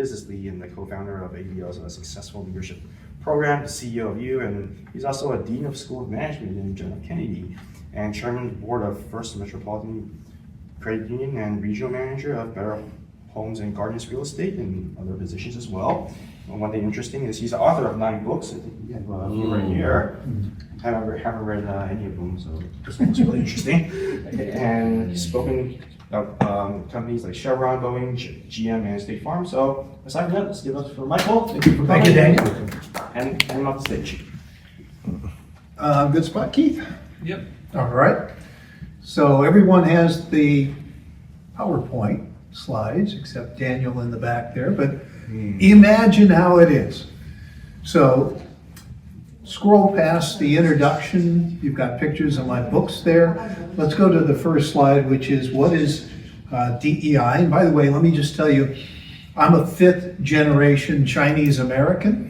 business lead and the co-founder of ABL's Successful Leadership Program, the CEO of U, and he's also a Dean of School of Management in John F. Kennedy, and Chairman of the Board of First Metropolitan Credit Union and Regional Manager of Better Homes and Gardens Real Estate and other positions as well. And one thing interesting is he's the author of 9 books. I think we have a few right here. Haven't read any of them, so this one's really interesting. And he's spoken of companies like Chevron, Boeing, GM, and State Farm. So aside from that, let's give it up for Michael. Thank you for coming. Thank you, Daniel. And him off the stage. Good spot, Keith. Yep. All right. So everyone has the PowerPoint slides, except Daniel in the back there, but imagine how it is. So scroll past the introduction. You've got pictures of my books there. Let's go to the first slide, which is what is DEI. And by the way, let me just tell you, I'm a 5th generation Chinese American.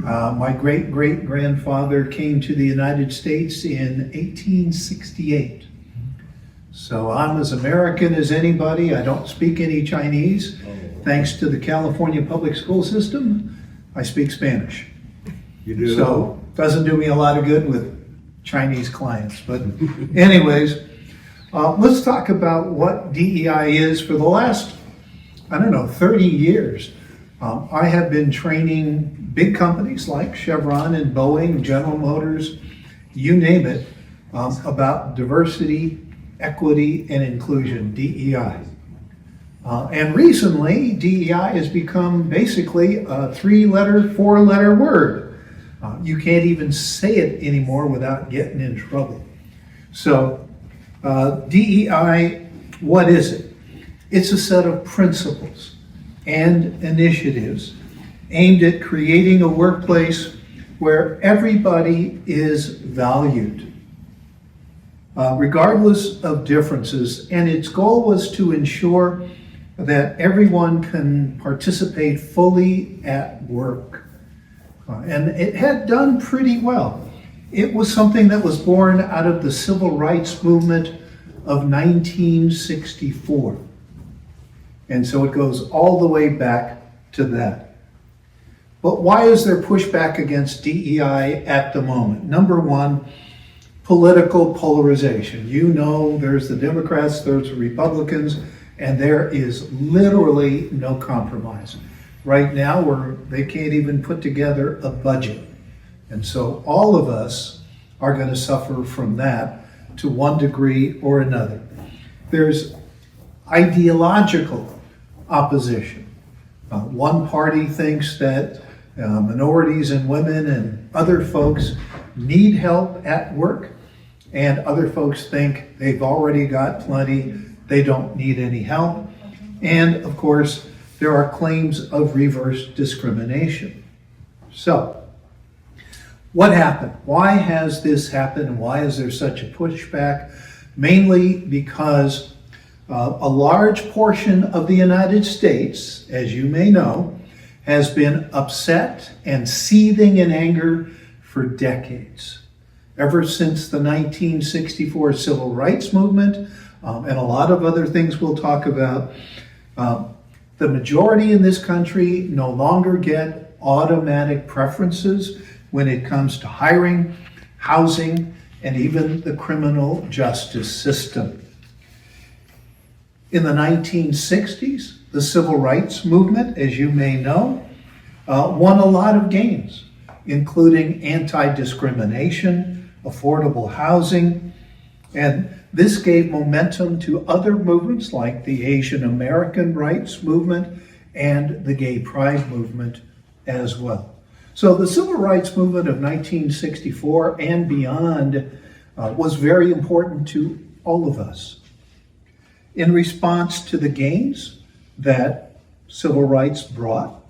My great-great-grandfather came to the United States in 1868. So I'm as American as anybody. I don't speak any Chinese. Thanks to the California public school system, I speak Spanish. You do? So doesn't do me a lot of good with Chinese clients. But anyways, let's talk about what DEI is. For the last, 30 years, I have been training big companies like Chevron and Boeing, General Motors, you name it, about diversity, equity, and inclusion, DEI. And recently, DEI has become basically a 3-letter, 4-letter word. You can't even say it anymore without getting in trouble. So, DEI, what is it? It's a set of principles and initiatives aimed at creating a workplace where everybody is valued, regardless of differences. And its goal was to ensure that everyone can participate fully at work. And it had done pretty well. It was something that was born out of the civil rights movement of 1964. And so it goes all the way back to that. But why is there pushback against DEI at the moment? Number one, political polarization. You know, there's the Democrats, there's the Republicans, and there is literally no compromise. Right now, they can't even put together a budget. And so all of us are going to suffer from that to one degree or another. There's ideological opposition. One party thinks that minorities and women and other folks need help at work, and other folks think they've already got plenty, they don't need any help. And of course, there are claims of reverse discrimination. So, what happened? Why has this happened? Why is there such a pushback? Mainly because a large portion of the United States, as you may know, has been upset and seething in anger for decades. Ever since the 1964 Civil Rights Movement, and a lot of other things we'll talk about, the majority in this country no longer get automatic preferences when it comes to hiring, housing, and even the criminal justice system. In the 1960s, the Civil Rights Movement, as you may know, won a lot of gains, including anti-discrimination, affordable housing, and this gave momentum to other movements like the Asian American Rights Movement and the Gay Pride Movement as well. So the Civil Rights Movement of 1964 and beyond was very important to all of us. In response to the gains that civil rights brought,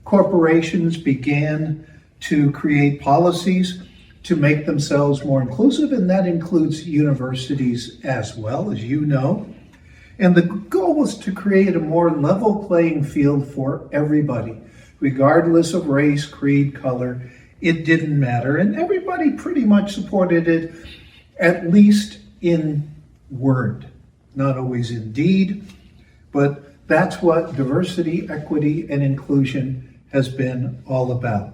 corporations began to create policies to make themselves more inclusive, and that includes universities as well, as you know. And the goal was to create a more level playing field for everybody, regardless of race, creed, color. It didn't matter, and everybody pretty much supported it, at least in word, not always in deed. But That's what diversity, equity, and inclusion has been all about.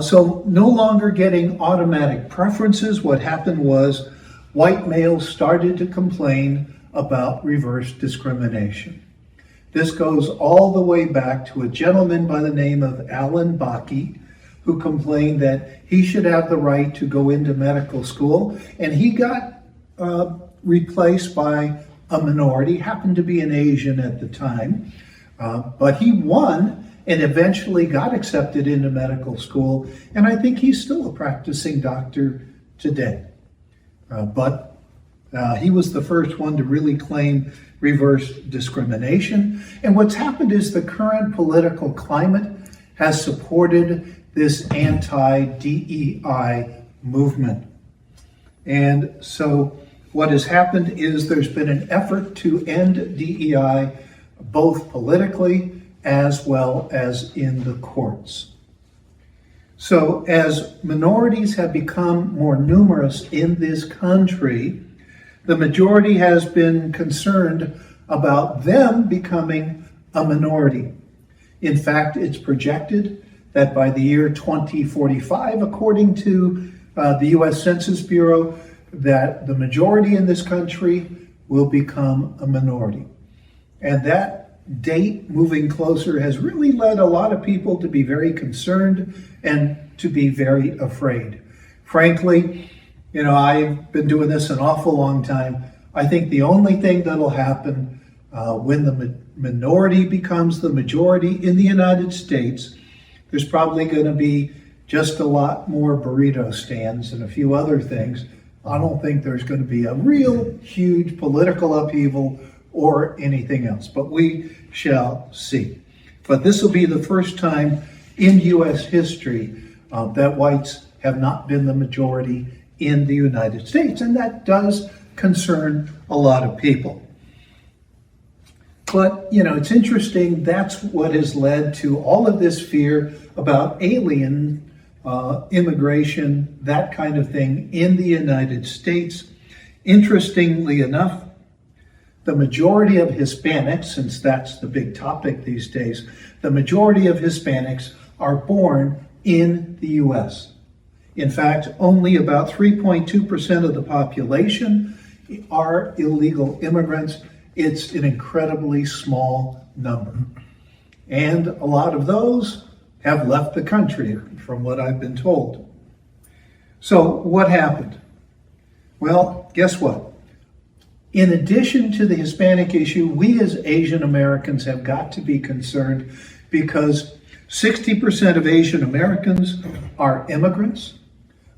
So no longer getting automatic preferences. What happened was white males started to complain about reverse discrimination. This goes all the way back to a gentleman by the name of Alan Bakke, who complained that he should have the right to go into medical school, and he got replaced by a minority, happened to be an Asian at the time, but he won and eventually got accepted into medical school, and I think he's still a practicing doctor today. But he was the first one to really claim reverse discrimination. And what's happened is the current political climate has supported this anti-DEI movement. And so what has happened is there's been an effort to end DEI both politically as well as in the courts. So as minorities have become more numerous in this country, the majority has been concerned about them becoming a minority. In fact, it's projected that by the year 2045, according to the US Census Bureau, that the majority in this country will become a minority. And that date moving closer has really led a lot of people to be very concerned and to be very afraid. Frankly, I've been doing this an awful long time. I think the only thing that'll happen when the minority becomes the majority in the United States, there's probably going to be just a lot more burrito stands and a few other things. I don't think there's going to be a real huge political upheaval or anything else, but we shall see. But this will be the first time in U.S. history that whites have not been the majority in the United States, and that does concern a lot of people. But, it's interesting, that's what has led to all of this fear about alien immigration, that kind of thing in the United States. Interestingly enough, the majority of Hispanics, since that's the big topic these days, the majority of Hispanics are born in the U.S. In fact, only about 3.2% of the population are illegal immigrants. It's an incredibly small number. And a lot of those have left the country, from what I've been told. So what happened? Well, guess what? In addition to the Hispanic issue, we as Asian Americans have got to be concerned because 60% of Asian Americans are immigrants.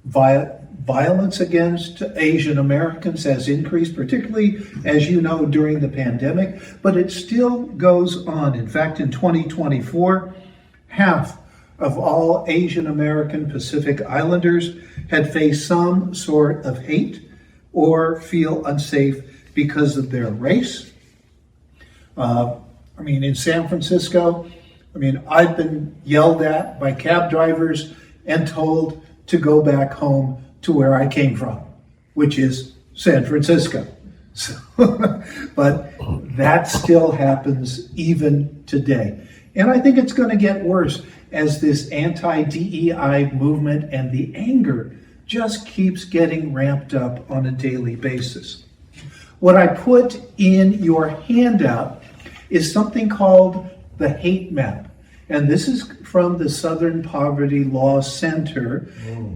Violence against Asian Americans has increased, particularly, as you know, during the pandemic, but it still goes on. In fact, in 2024, half of all Asian American Pacific Islanders had faced some sort of hate or feel unsafe because of their race. In San Francisco, I've been yelled at by cab drivers and told to go back home to where I came from, which is San Francisco. So, but that still happens even today. And I think it's going to get worse as this anti-DEI movement and the anger just keeps getting ramped up on a daily basis. What I put in your handout is something called the hate map. And this is from the Southern Poverty Law Center.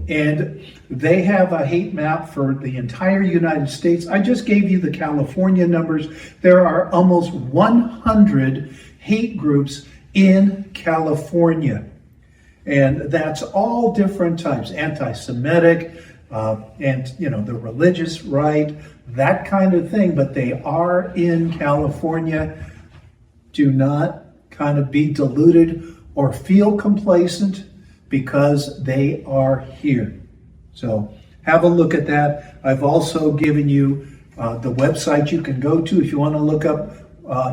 And they have a hate map for the entire United States. I just gave you the California numbers. There are almost 100 hate groups in California. And that's all different types, anti-Semitic, and the religious right, that kind of thing. But they are in California. Do not kind of be deluded or feel complacent because they are here. So have a look at that. I've also given you the website you can go to if you want to look up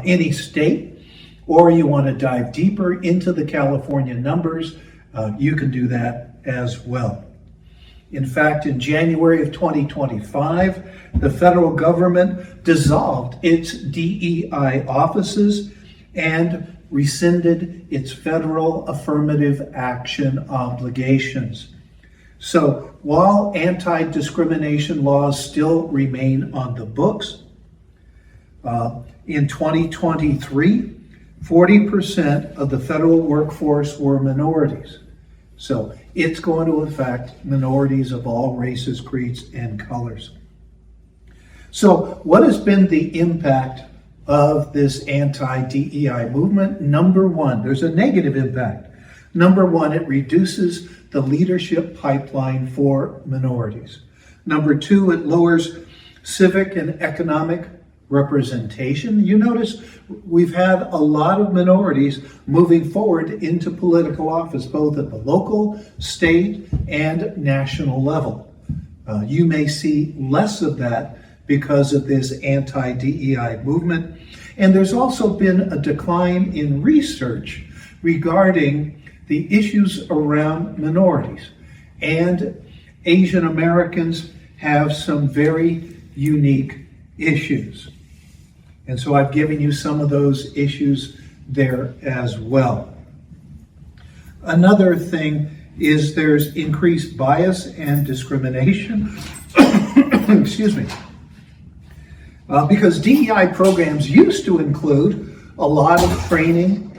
any state or you want to dive deeper into the California numbers. You can do that as well. In fact, in January of 2025, the federal government dissolved its DEI offices and rescinded its federal affirmative action obligations. So while anti-discrimination laws still remain on the books, in 2023, 40% of the federal workforce were minorities. So it's going to affect minorities of all races, creeds, and colors. So what has been the impact of this anti-DEI movement? Number one, there's a negative impact. Number one, it reduces the leadership pipeline for minorities. Number two, it lowers civic and economic representation. You notice we've had a lot of minorities moving forward into political office, both at the local, state, and national level. You may see less of that because of this anti-DEI movement. And there's also been a decline in research regarding the issues around minorities. And Asian Americans have some very unique issues. And so I've given you some of those issues there as well. Another thing is there's increased bias and discrimination. Excuse me. Because DEI programs used to include a lot of training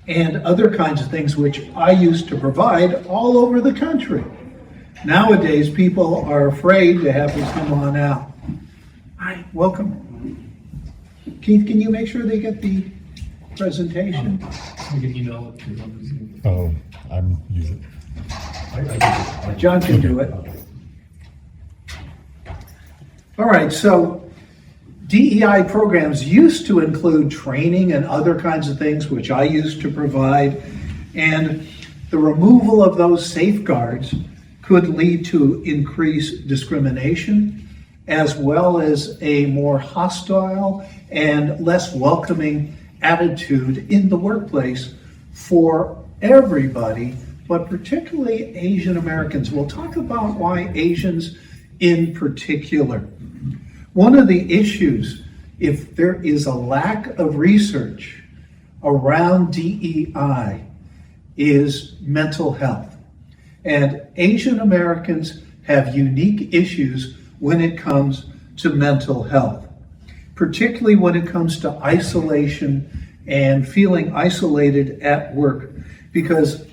and other kinds of things which I used to provide all over the country. Nowadays, people are afraid to have this come on out. Hi, welcome. Keith, can you make sure they get the presentation? I can email it to them. Oh, I'm using. John can do it. All right, so DEI programs used to include training and other kinds of things, which I used to provide, and the removal of those safeguards could lead to increased discrimination, as well as a more hostile and less welcoming attitude in the workplace for everybody, but particularly Asian Americans. We'll talk about why Asians in particular. One of the issues, if there is a lack of research around DEI, is mental health. And Asian Americans have unique issues when it comes to mental health, particularly when it comes to isolation and feeling isolated at work, because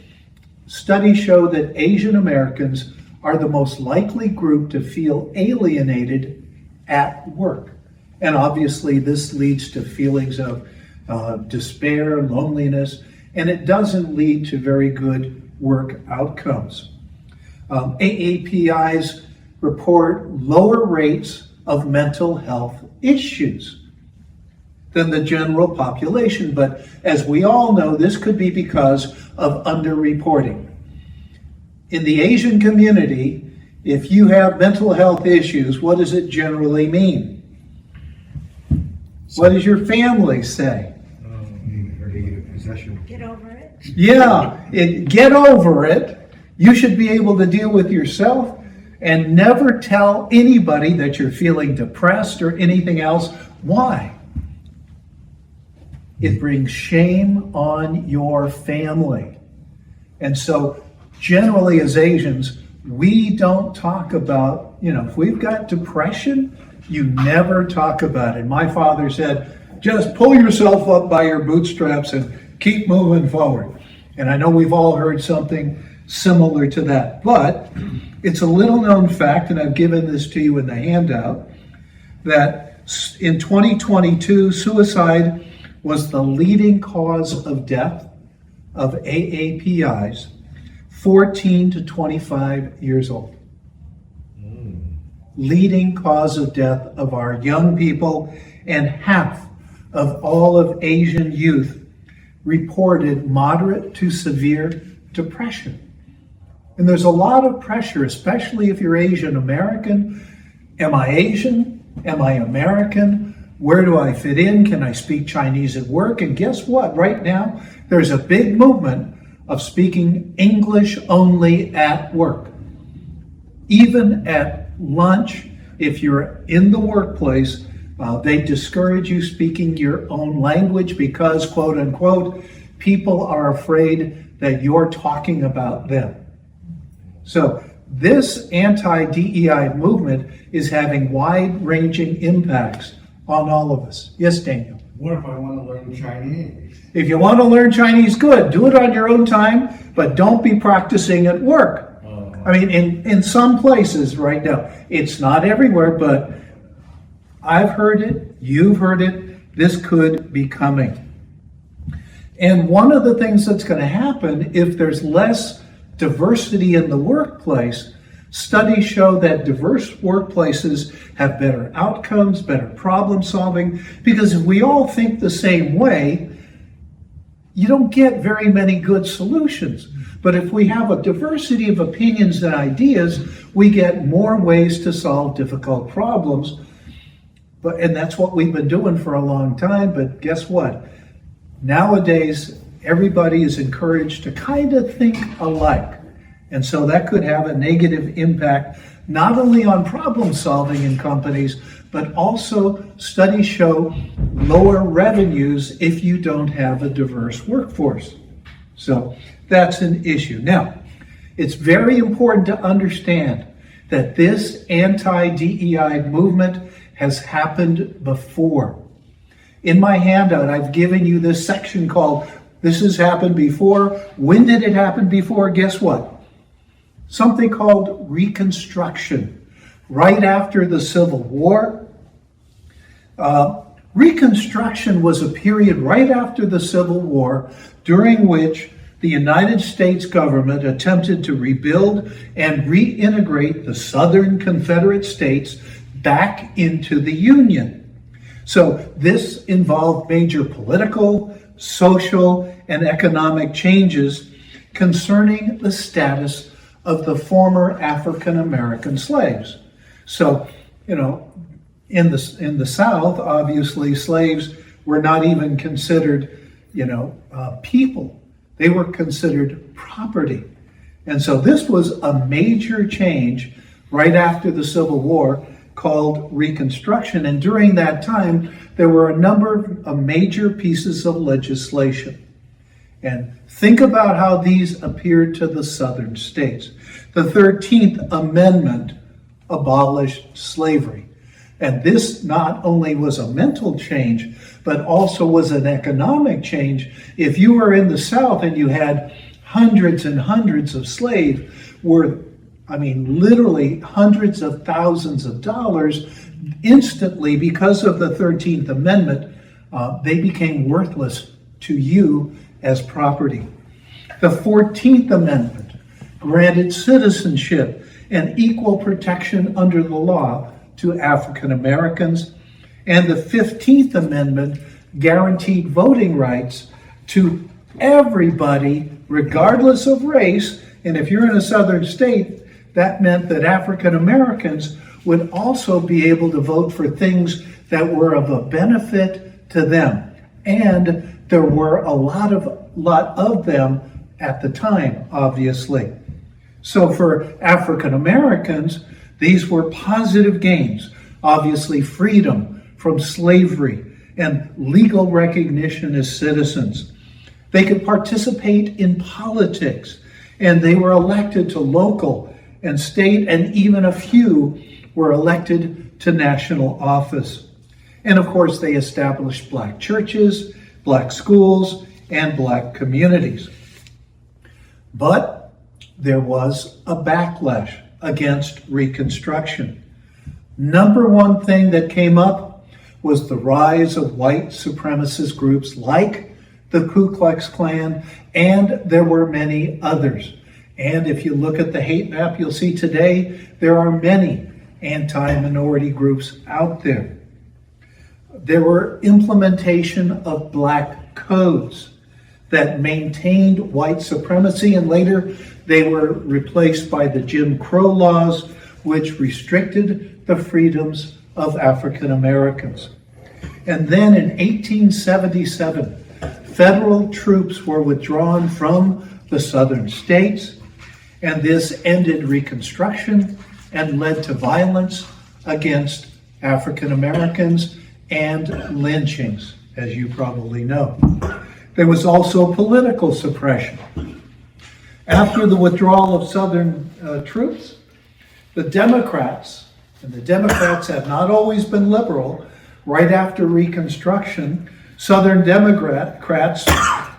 studies show that Asian Americans are the most likely group to feel alienated at work. And obviously this leads to feelings of despair, loneliness, and it doesn't lead to very good work outcomes. AAPI's report lower rates of mental health issues than the general population. But as we all know, this could be because of underreporting. In the Asian community, if you have mental health issues, what does it generally mean? What does your family say? Get over it. Yeah, get over it. You should be able to deal with yourself and never tell anybody that you're feeling depressed or anything else. Why? It brings shame on your family. And so generally as Asians, we don't talk about, if we've got depression, you never talk about it. My father said, just pull yourself up by your bootstraps and keep moving forward. And I know we've all heard something similar to that, but it's a little known fact, and I've given this to you in the handout, that in 2022, suicide was the leading cause of death of AAPIs 14 to 25 years old. Leading cause of death of our young people, and half of all of Asian youth reported moderate to severe depression. And there's a lot of pressure, especially if you're Asian American. Am I Asian? Am I American? Where do I fit in? Can I speak Chinese at work? And guess what? Right now, there's a big movement of speaking English only at work. Even at lunch, if you're in the workplace, they discourage you speaking your own language because, quote unquote, people are afraid that you're talking about them. So this anti-DEI movement is having wide-ranging impacts on all of us. Yes, Daniel? What if I want to learn Chinese? If you want to learn Chinese, good. Do it on your own time, but don't be practicing at work. I mean, in some places right now, it's not everywhere, but I've heard it, you've heard it, this could be coming. And one of the things that's going to happen if there's less diversity in the workplace, studies show that diverse workplaces have better outcomes, better problem solving, because if we all think the same way, you don't get very many good solutions. But if we have a diversity of opinions and ideas, we get more ways to solve difficult problems. And that's what we've been doing for a long time. But guess what? Nowadays, everybody is encouraged to kind of think alike. And so that could have a negative impact, not only on problem solving in companies, but also studies show lower revenues if you don't have a diverse workforce. So that's an issue. Now, it's very important to understand that this anti-DEI movement has happened before. In my handout, I've given you this section called, This Has Happened Before. When did it happen before? Guess what? Something called Reconstruction. Right after the Civil War. Reconstruction was a period right after the Civil War during which the United States government attempted to rebuild and reintegrate the Southern Confederate States back into the Union. So this involved major political, social, and economic changes concerning the status of the former African American slaves. So, you know, in the South, obviously, slaves were not even considered, people. They were considered property. And so this was a major change right after the Civil War called Reconstruction. And during that time, there were a number of major pieces of legislation. And think about how these appeared to the Southern states. The 13th Amendment abolished slavery. And this not only was a mental change, but also was an economic change. If you were in the South and you had hundreds and hundreds of slaves literally hundreds of thousands of dollars, instantly, because of the 13th Amendment, they became worthless to you as property. The 14th Amendment granted citizenship and equal protection under the law to African Americans, and the 15th Amendment guaranteed voting rights to everybody, regardless of race. And if you're in a southern state, that meant that African Americans would also be able to vote for things that were of a benefit to them. And there were a lot of them at the time, obviously. So for African Americans, these were positive gains. Obviously, freedom from slavery and legal recognition as citizens. They could participate in politics, and they were elected to local and state, and even a few were elected to national office. And of course, they established black churches, black schools, and black communities. But there was a backlash against Reconstruction. Number one thing that came up was the rise of white supremacist groups like the Ku Klux Klan, and there were many others. And if you look at the hate map, you'll see today there are many anti-minority groups out there. There were implementation of black codes that maintained white supremacy, and later they were replaced by the Jim Crow laws, which restricted the freedoms of African Americans. And then in 1877, federal troops were withdrawn from the southern states, and this ended Reconstruction and led to violence against African Americans and lynchings, as you probably know. There was also political suppression. After the withdrawal of Southern troops, the Democrats, and the Democrats have not always been liberal, right after Reconstruction, Southern Democrats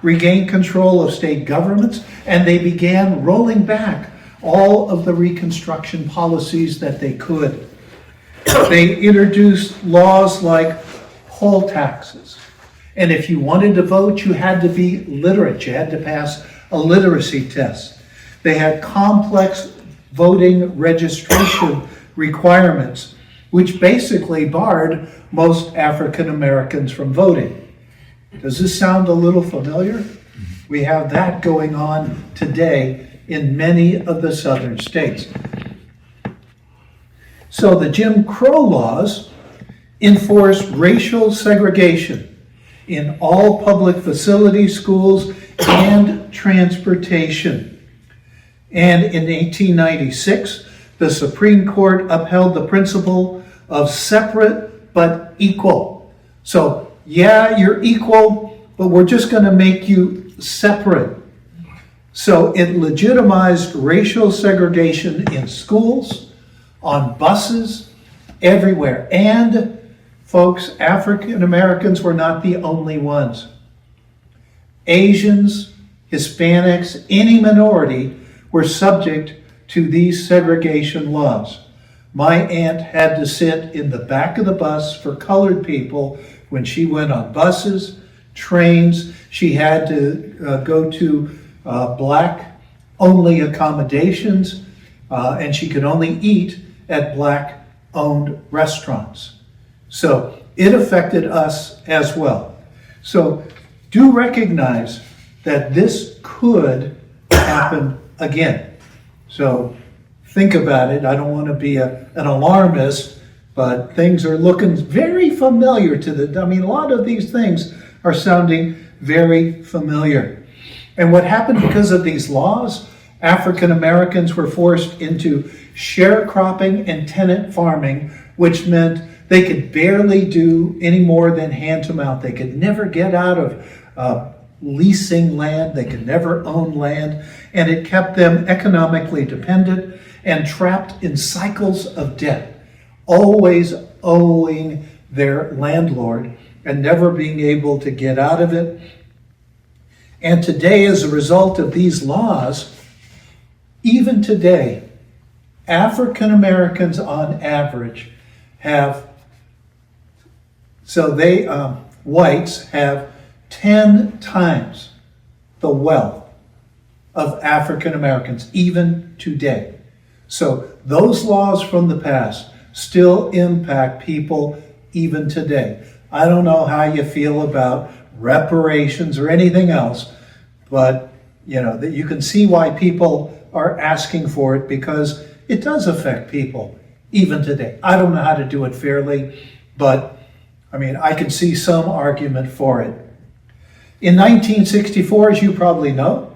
regained control of state governments, and they began rolling back all of the Reconstruction policies that they could. They introduced laws like poll taxes. And if you wanted to vote, you had to be literate. You had to pass a literacy test. They had complex voting registration requirements, which basically barred most African Americans from voting. Does this sound a little familiar? We have that going on today in many of the southern states. So the Jim Crow laws enforced racial segregation in all public facilities, schools, and transportation. And in 1896, the Supreme Court upheld the principle of separate but equal. So, yeah, you're equal, but we're just going to make you separate. So it legitimized racial segregation in schools, on buses, everywhere. And folks, African Americans were not the only ones. Asians, Hispanics, any minority were subject to these segregation laws. My aunt had to sit in the back of the bus for colored people when she went on buses, trains. She had to go to black-only accommodations, and she could only eat at black-owned restaurants. So it affected us as well. So do recognize that this could happen again. So think about it. I don't want to be an alarmist, but things are looking very familiar a lot of these things are sounding very familiar. And what happened because of these laws, African Americans were forced into sharecropping and tenant farming, which meant they could barely do any more than hand to mouth. They could never get out of leasing land. They could never own land. And it kept them economically dependent and trapped in cycles of debt, always owing their landlord and never being able to get out of it. And today, as a result of these laws, even today, African Americans on average have, whites have 10 times the wealth of African Americans, even today. So those laws from the past still impact people even today. I don't know how you feel about reparations or anything else, but that you can see why people are asking for it, because it does affect people even today. I don't know how to do it fairly, but I can see some argument for it. In 1964, as you probably know,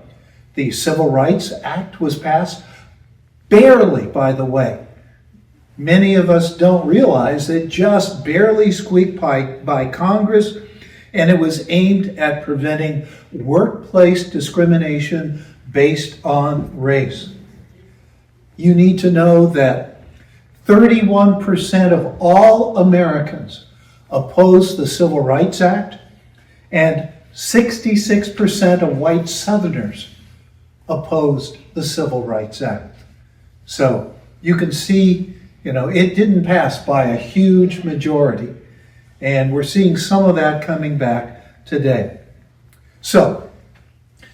the Civil Rights Act was passed. Barely, by the way. Many of us don't realize it just barely squeaked by Congress, and it was aimed at preventing workplace discrimination based on race. You need to know that 31% of all Americans opposed the Civil Rights Act, and 66% of white Southerners opposed the Civil Rights Act. So you can see, it didn't pass by a huge majority. And we're seeing some of that coming back today. So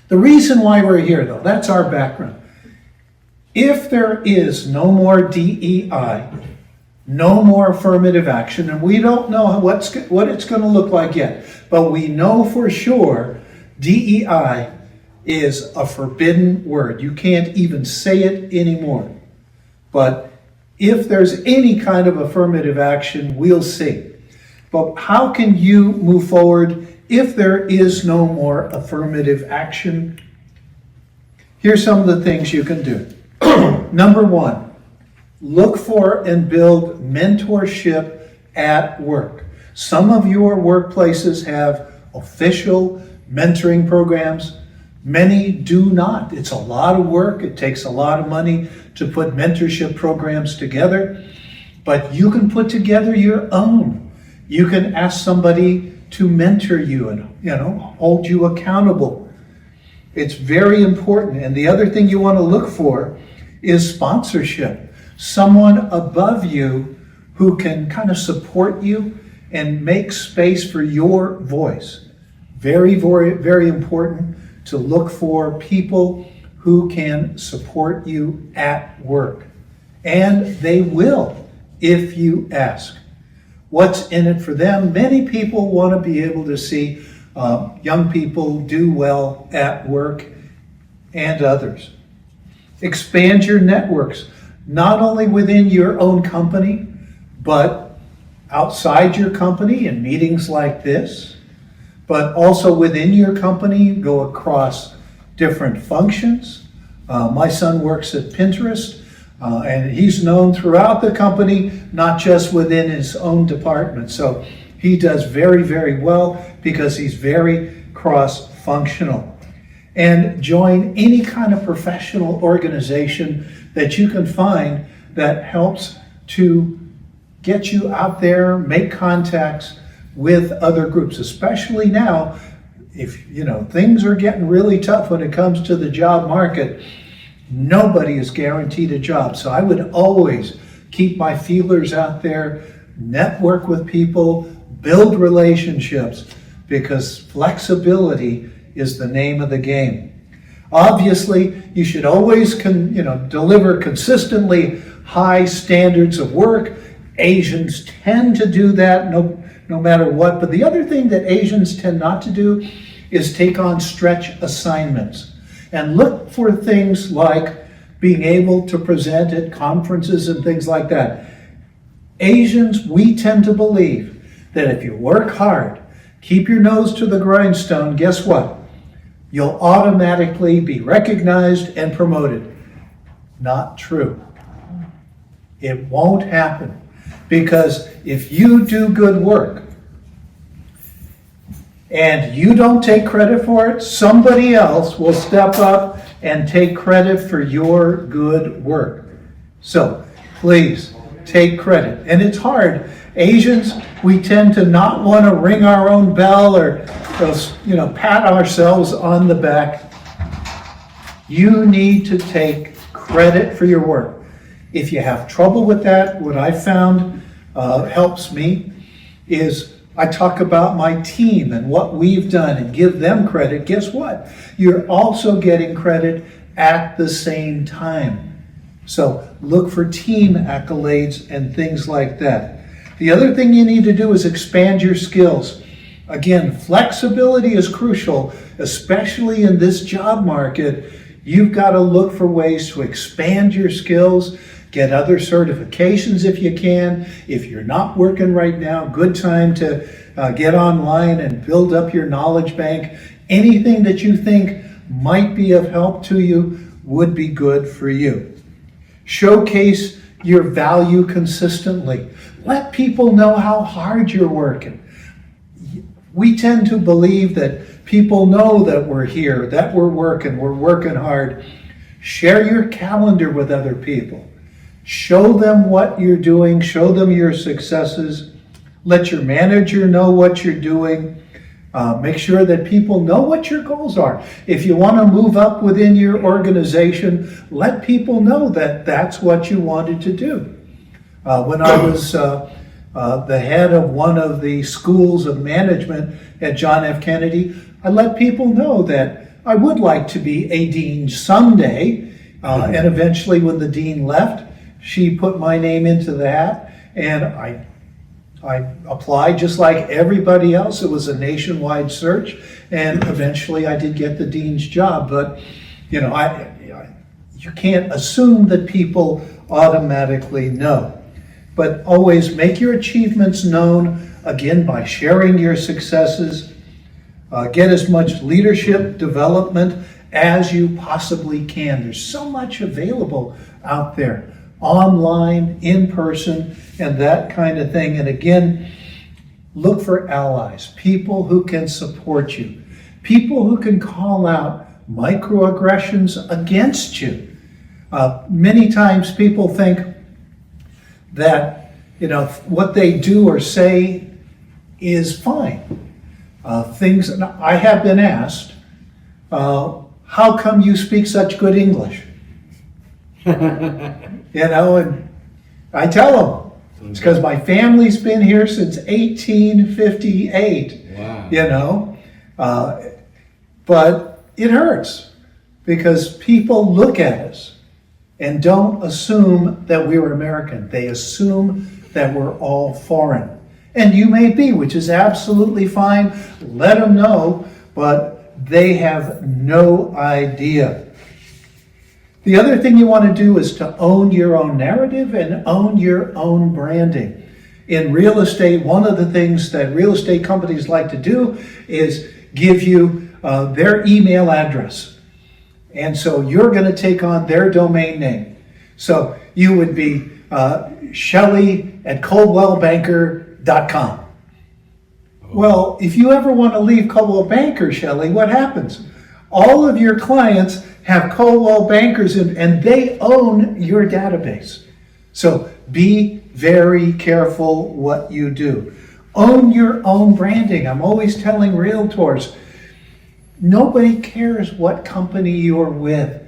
the reason why we're here, though, that's our background. If there is no more DEI, no more affirmative action, and we don't know what it's going to look like yet, but we know for sure DEI is a forbidden word. You can't even say it anymore. But if there's any kind of affirmative action, we'll see. But how can you move forward if there is no more affirmative action? Here's some of the things you can do. Number one, look for and build mentorship at work. Some of your workplaces have official mentoring programs. Many do not. It's a lot of work. It takes a lot of money to put mentorship programs together. But you can put together your own. You can ask somebody to mentor you and, hold you accountable. It's very important. And the other thing you want to look for is sponsorship. Someone above you who can kind of support you and make space for your voice. Very, very, very important to look for people who can support you at work. And they will if you ask. What's in it for them? Many people want to be able to see young people do well at work and others. Expand your networks, not only within your own company, but outside your company in meetings like this, but also within your company, go across different functions. My son works at Pinterest, and he's known throughout the company, not just within his own department. So he does very, very well because he's very cross-functional. And join any kind of professional organization that you can find that helps to get you out there, make contacts with other groups, especially now, if things are getting really tough when it comes to the job market. Nobody is guaranteed a job. So I would always keep my feelers out there, network with people, build relationships, because flexibility is the name of the game. Obviously, you should always deliver consistently high standards of work. Asians tend to do that no matter what. But the other thing that Asians tend not to do is take on stretch assignments. And look for things like being able to present at conferences and things like that. Asians, we tend to believe that if you work hard, keep your nose to the grindstone, guess what? You'll automatically be recognized and promoted. Not true. It won't happen. Because if you do good work and you don't take credit for it, somebody else will step up and take credit for your good work. So please take credit. And it's hard. Asians, we tend to not want to ring our own bell or pat ourselves on the back. You need to take credit for your work. If you have trouble with that, what I found helps me is I talk about my team and what we've done and give them credit. Guess what? You're also getting credit at the same time. So look for team accolades and things like that. The other thing you need to do is expand your skills. Again, flexibility is crucial, especially in this job market. You've got to look for ways to expand your skills. Get other certifications if you can. If you're not working right now, good time to get online and build up your knowledge bank. Anything that you think might be of help to you would be good for you. Showcase your value consistently. Let people know how hard you're working. We tend to believe that people know that we're here, that we're working hard. Share your calendar with other people. Show them what you're doing. Show them your successes. Let your manager know what you're doing. Make sure that people know what your goals are. If you want to move up within your organization, let people know that that's what you wanted to do. When I was the head of one of the schools of management at John F. Kennedy, I let people know that I would like to be a dean someday. And eventually when the dean left, she put my name into the hat, and I applied just like everybody else. It was a nationwide search, and eventually I did get the dean's job. But you can't assume that people automatically know. But always make your achievements known, again, by sharing your successes. Get as much leadership development as you possibly can. There's so much available out there. online, in person, and that kind of thing. And again, look for allies, people who can support you, people who can call out microaggressions against you. Many times people think that, what they do or say is fine. I have been asked, how come you speak such good English? And I tell them, it's because my family's been here since 1858. Wow. But it hurts because people look at us and don't assume that we're American. They assume that we're all foreign. And you may be, which is absolutely fine. Let them know, but they have no idea. The other thing you want to do is to own your own narrative and own your own branding. In real estate, one of the things that real estate companies like to do is give you their email address. And so you're going to take on their domain name. So you would be Shelley@ColdwellBanker.com. Well, if you ever want to leave Coldwell Banker, Shelley, what happens? All of your clients have Coldwell Bankers and they own your database. So be very careful what you do. Own your own branding. I'm always telling realtors, nobody cares what company you're with.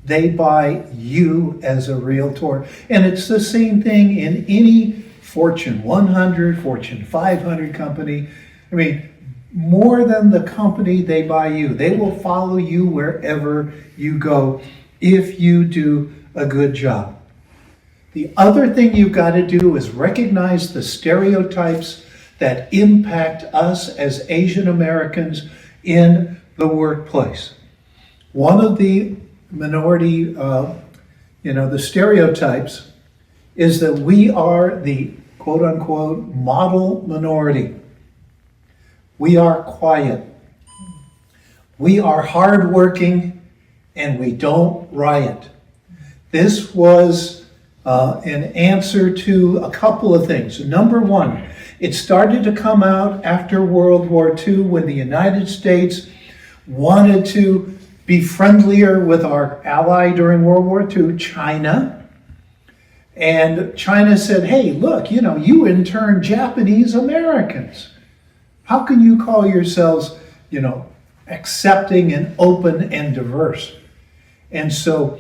They buy you as a realtor. And it's the same thing in any Fortune 100, Fortune 500 company. I mean, more than the company, they buy you. They will follow you wherever you go if you do a good job. The other thing you've got to do is recognize the stereotypes that impact us as Asian Americans in the workplace. One of the minority, the stereotypes is that we are the quote-unquote model minority. We are quiet. We are hardworking, and we don't riot. This was an answer to a couple of things. Number one, it started to come out after World War II when the United States wanted to be friendlier with our ally during World War II, China. And China said, hey, look, you intern Japanese Americans. How can you call yourselves, accepting and open and diverse? And so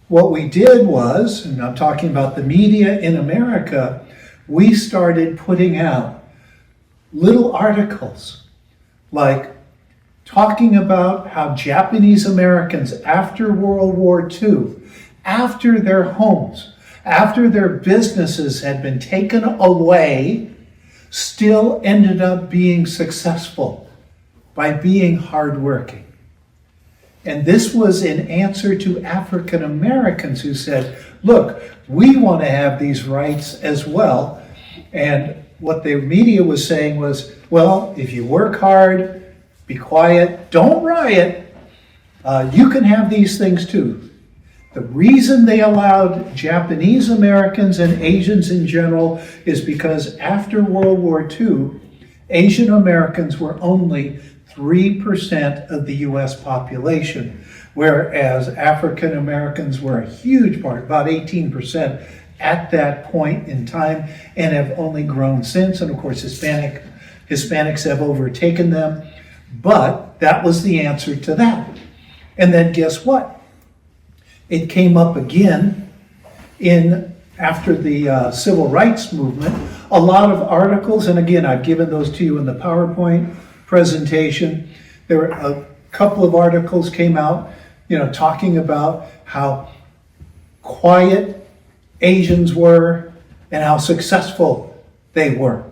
what we did was, and I'm talking about the media in America, we started putting out little articles like talking about how Japanese Americans after World War II, after their homes, after their businesses had been taken away, still ended up being successful by being hardworking. And this was in answer to African Americans who said, look, we want to have these rights as well. And what the media was saying was, well, if you work hard, be quiet, don't riot, you can have these things too. The reason they allowed Japanese Americans and Asians in general is because after World War II, Asian Americans were only 3% of the US population, whereas African Americans were a huge part, about 18% at that point in time, and have only grown since. And of course, Hispanics have overtaken them. But that was the answer to that. And then guess what? It came up again after the civil rights movement. A lot of articles, and again, I've given those to you in the PowerPoint presentation. There were a couple of articles came out, talking about how quiet Asians were and how successful they were.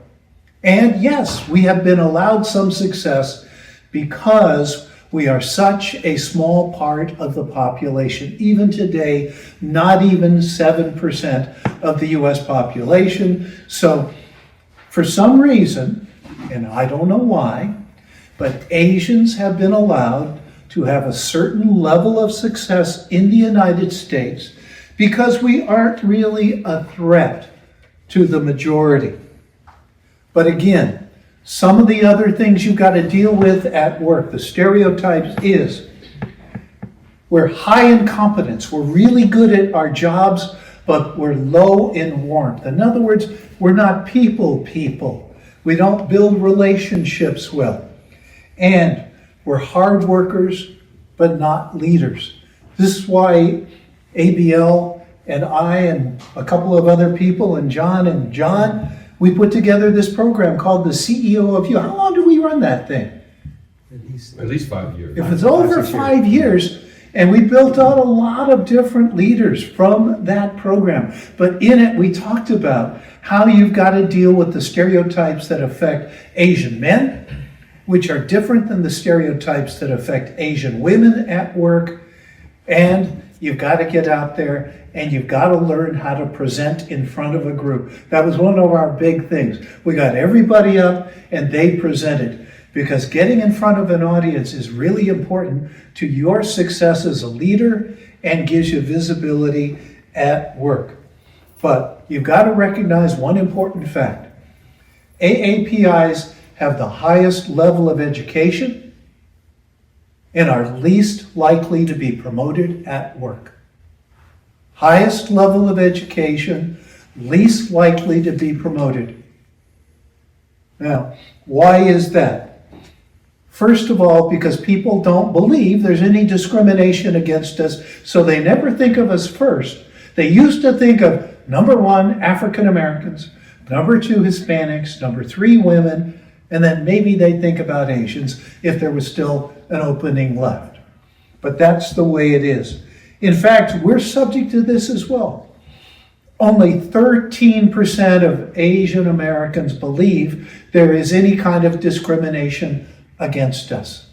And yes, we have been allowed some success because we are such a small part of the population. Even today, not even 7% of the US population. So for some reason, and I don't know why, but Asians have been allowed to have a certain level of success in the United States because we aren't really a threat to the majority. But again, some of the other things you've got to deal with at work, the stereotypes is, we're high in competence, we're really good at our jobs, but we're low in warmth. In other words, we're not people. We don't build relationships well. And we're hard workers, but not leaders. This is why ABL and I and a couple of other people and John, we put together this program called the CEO of You. How long do we run that thing? At least 5 years. If it's over 5 years, and we built out a lot of different leaders from that program. But in it, we talked about how you've got to deal with the stereotypes that affect Asian men, which are different than the stereotypes that affect Asian women at work. And you've got to get out there and you've got to learn how to present in front of a group. That was one of our big things. We got everybody up and they presented. Because getting in front of an audience is really important to your success as a leader and gives you visibility at work. But you've got to recognize one important fact. AAPIs have the highest level of education and are least likely to be promoted at work. Highest level of education, least likely to be promoted. Now, why is that? First of all, because people don't believe there's any discrimination against us, so they never think of us first. They used to think of number 1, African Americans, number 2, Hispanics, number 3, women, and then maybe they'd think about Asians if there was still an opening left. But that's the way it is. In fact, we're subject to this as well. Only 13% of Asian Americans believe there is any kind of discrimination against us.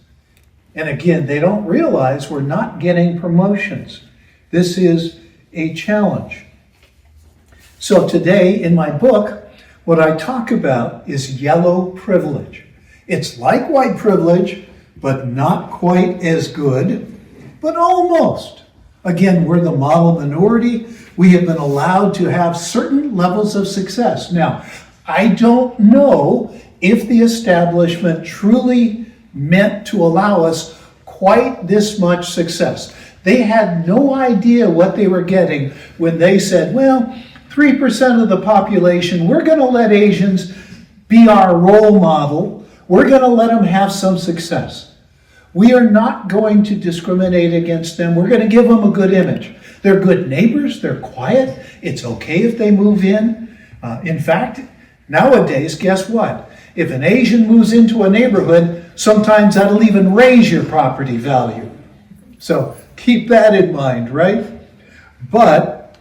And again, they don't realize we're not getting promotions. This is a challenge. So today in my book, what I talk about is yellow privilege. It's like white privilege, but not quite as good, but almost. Again, we're the model minority. We have been allowed to have certain levels of success. Now, I don't know if the establishment truly meant to allow us quite this much success. They had no idea what they were getting when they said, well, 3% of the population, we're going to let Asians be our role model. We're going to let them have some success. We are not going to discriminate against them. We're going to give them a good image. They're good neighbors. They're quiet. It's okay if they move in. In fact, nowadays, guess what? If an Asian moves into a neighborhood, sometimes that'll even raise your property value. So keep that in mind, right? But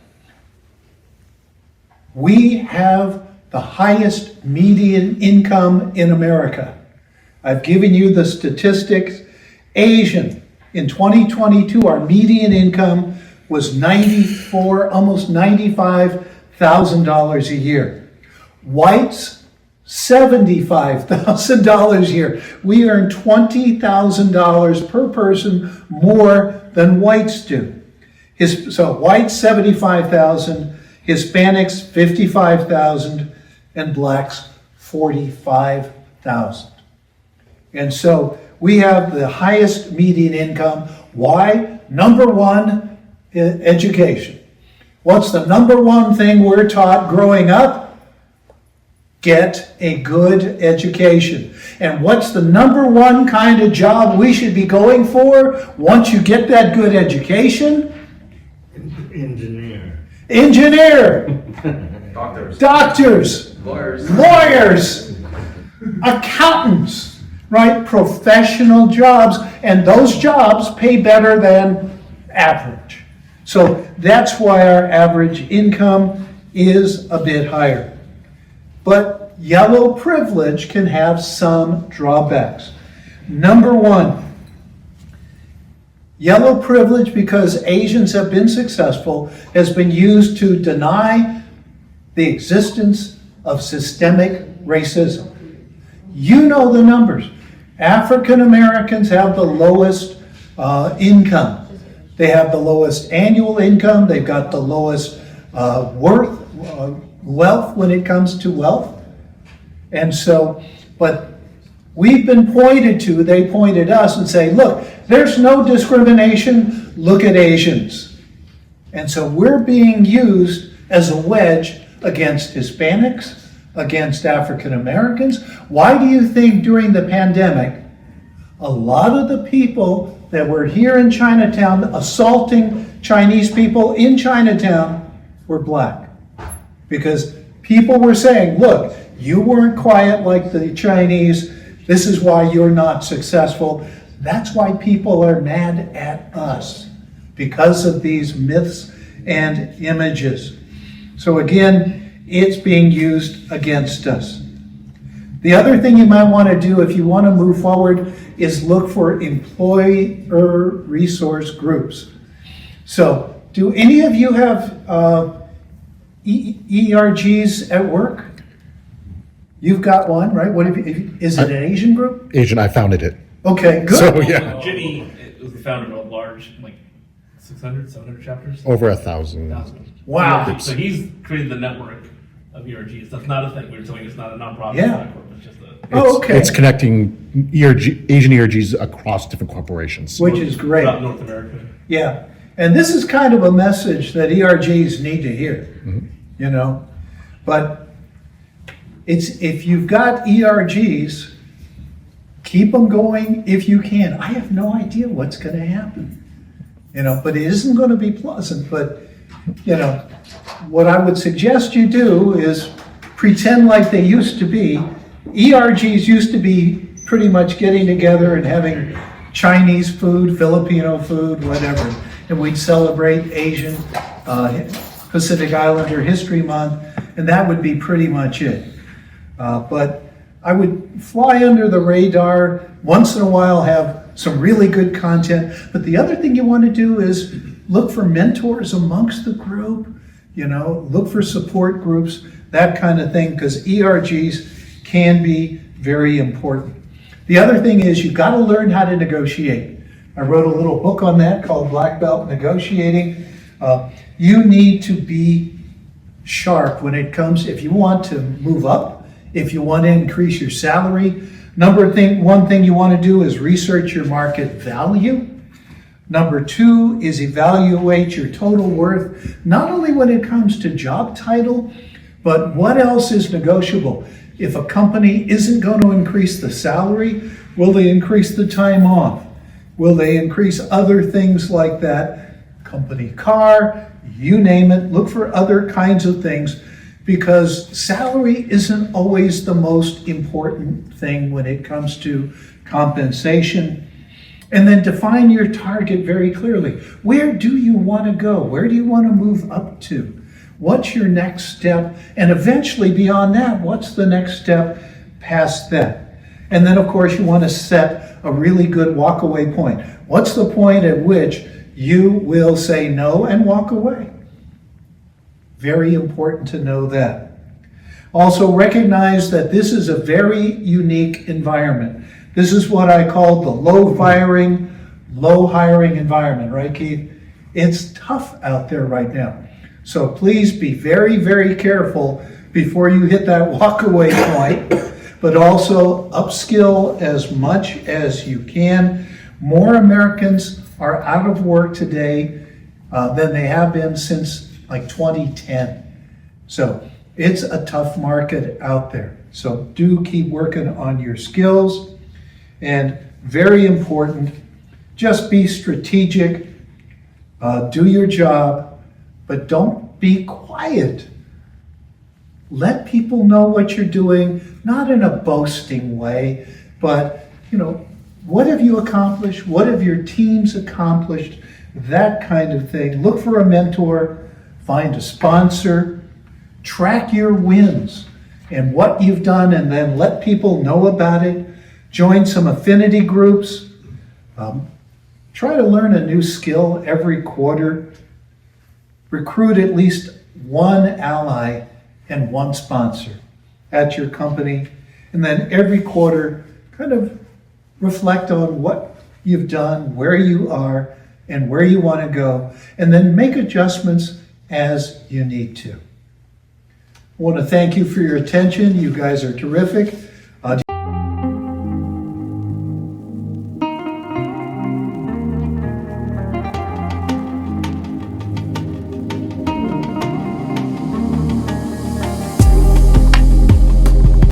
we have the highest median income in America. I've given you the statistics. Asian, in 2022, our median income was almost $95,000 a year. Whites, $75,000 a year. We earn $20,000 per person more than whites do. So whites, $75,000, Hispanics, $55,000, and blacks, $45,000. And so we have the highest median income. Why? Number 1, education. What's the number 1 thing we're taught growing up? Get a good education. And what's the number 1 kind of job we should be going for once you get that good education? Engineer. Doctors. Lawyers. Accountants. Right? Professional jobs. And those jobs pay better than average. So that's why our average income is a bit higher. But yellow privilege can have some drawbacks. Number 1, yellow privilege, because Asians have been successful, has been used to deny the existence of systemic racism. You know the numbers. African Americans have the lowest income. They have the lowest annual income. They've got the lowest wealth when it comes to wealth. And so, but we've been pointed to, they pointed us and say, look, there's no discrimination. Look at Asians. And so we're being used as a wedge against Hispanics, against African Americans. Why do you think during the pandemic, a lot of the people that were here in Chinatown assaulting Chinese people in Chinatown were black? Because people were saying, look, you weren't quiet like the Chinese. This is why you're not successful. That's why people are mad at us, because of these myths and images. So again, it's being used against us. The other thing you might want to do if you want to move forward is look for employer resource groups. So, do any of you have ERGs at work? You've got one, right? What is it an Asian group? Asian, I founded it. Okay, good. So, yeah, Jimmy was the founder of a large, like 600, 700 chapters. over 1,000. 1,000. Wow. So he's created the network of ERGs. That's not a thing. We were telling you it's not a nonprofit. Yeah. It's not a corporate, it's just a. Oh, okay. It's connecting Asian ERGs across different corporations. Which is great. Throughout North America. Yeah. And this is kind of a message that ERGs need to hear, you know. But it's if you've got ERGs, keep them going if you can. I have no idea what's going to happen, you know, but it isn't going to be pleasant. But, you know, what I would suggest you do is pretend like they used to be. ERGs used to be pretty much getting together and having Chinese food, Filipino food, whatever. And we'd celebrate Asian, Pacific Islander History Month, and that would be pretty much it. But I would fly under the radar, once in a while have some really good content. But the other thing you want to do is look for mentors amongst the group, you know, look for support groups, that kind of thing, because ERGs can be very important. The other thing is you've got to learn how to negotiate. I wrote a little book on that called Black Belt Negotiating. You need to be sharp when it comes, if you want to move up, if you want to increase your salary. One thing you want to do is research your market value. Number two is evaluate your total worth, not only when it comes to job title, but what else is negotiable. If a company isn't going to increase the salary, will they increase the time off? Will they increase other things like that? Company car, you name it. Look for other kinds of things, because salary isn't always the most important thing when it comes to compensation. And then define your target very clearly. Where do you want to go? Where do you want to move up to? What's your next step? And eventually beyond that, what's the next step past that? And then of course you want to set a really good walk-away point. What's the point at which you will say no and walk away? Very important to know that. Also recognize that this is a very unique environment. This is what I call the low hiring environment, right, Keith? It's tough out there right now. So please be very, very careful before you hit that walk-away point, but also upskill as much as you can. More Americans are out of work today than they have been since like 2010. So it's a tough market out there. So do keep working on your skills. And very important, just be strategic, do your job, but don't be quiet. Let people know what you're doing, not in a boasting way, but, you know, what have you accomplished? What have your teams accomplished? That kind of thing. Look for a mentor, find a sponsor, track your wins and what you've done, and then let people know about it. Join some affinity groups. Try to learn a new skill every quarter. Recruit at least one ally and one sponsor at your company. And then every quarter, kind of reflect on what you've done, where you are, and where you want to go, and then make adjustments as you need to. I want to thank you for your attention. You guys are terrific.